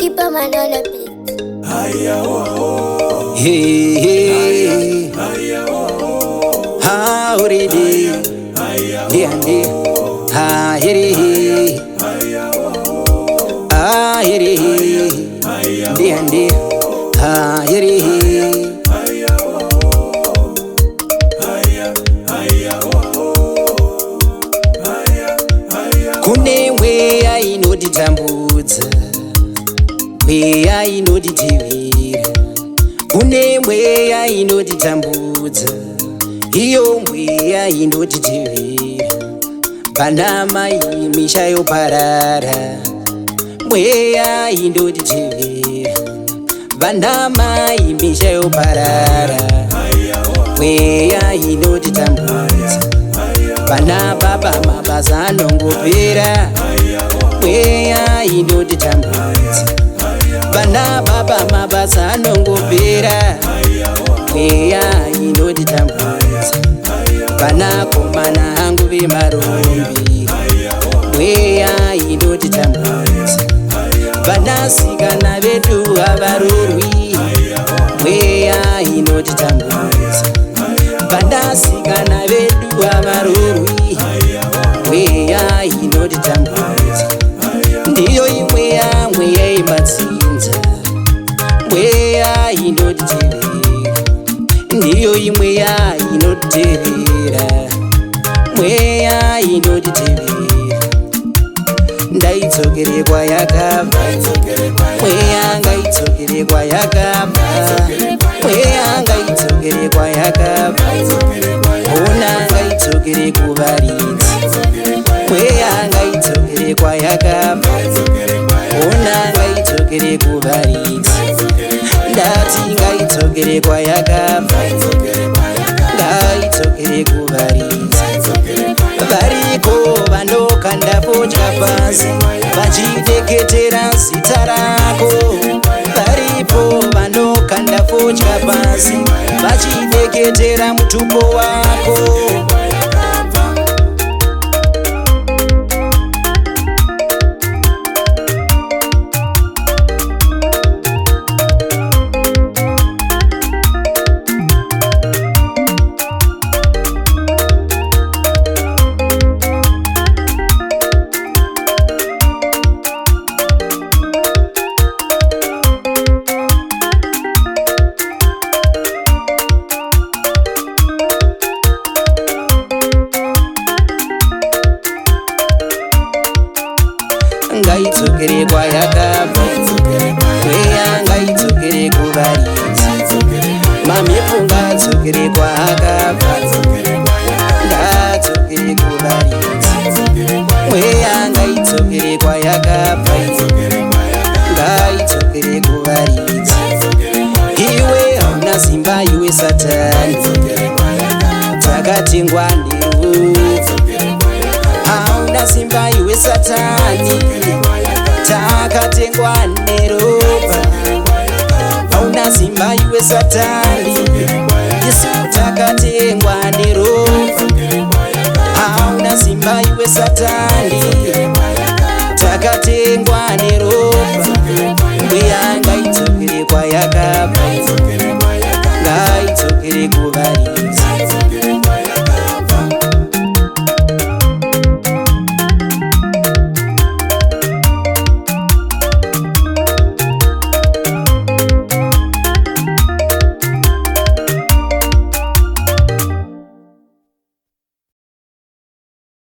Keep a man on a beat. Hey, hey, how did it? Hey, ah, hey, ah, hey, ah, hey. Kune mweya inotitambudza, mweya inotitivira. Kune mweya inotitambudza, iyo mweya inotitivira. Vana mai misha yoparara, mweya inotitivira. Vana mai misha yoparara, mweya inotitambudza. Vana baba mabasa anongopera, mweya inotitambudza. Vana baba mabasa anongopera, mweya inotitambudza. Vana komana hangu vemarombi, mweya inotitambudza. Vana sikana vedu havarorwi, mweya inotitambudza. Vana sikana vedu havarorwi, mweya inotitambudza. Ndiyo imweya mweya imatsinza, mweya inotitevera. Ndiyo imweya inotitevera, mweya inotitevera. Ngaidzokere kwayakabva, mweya ngaidzokere kwayakabva, mweya ngaidzokere kwayakabva. Ona ngaidzokere kuvaridzi, mweya ngaidzokere kwayakabva. Ona ngaidzokere kuvaridzi, ndati ngaidzokere kwayakabva, ngaidzokere kuvaridzi. Variko vanokanda fodya pasi vachideketera zita rako. Varipo vanokanda fodya pasi vachideketera mutumbo wako. Ngaidzokere kwayakabva, mweya ngaidzokere kuvaridzi. Mamhepo ngadzokere kwaakabva, ngadzokere kuvaridzi. Mweya ngaidzokere kwayakabva, ngaidzokere kuvaridzi. Iwe hauna simba iwe Satani, takatengwa nerufu. Hauna simba iwe Satani, takatengwa neropa. Hauna simba iwe Satani, Yesu takatengwa neropa. Hauna simba iwe Satani, takatengwa neropa.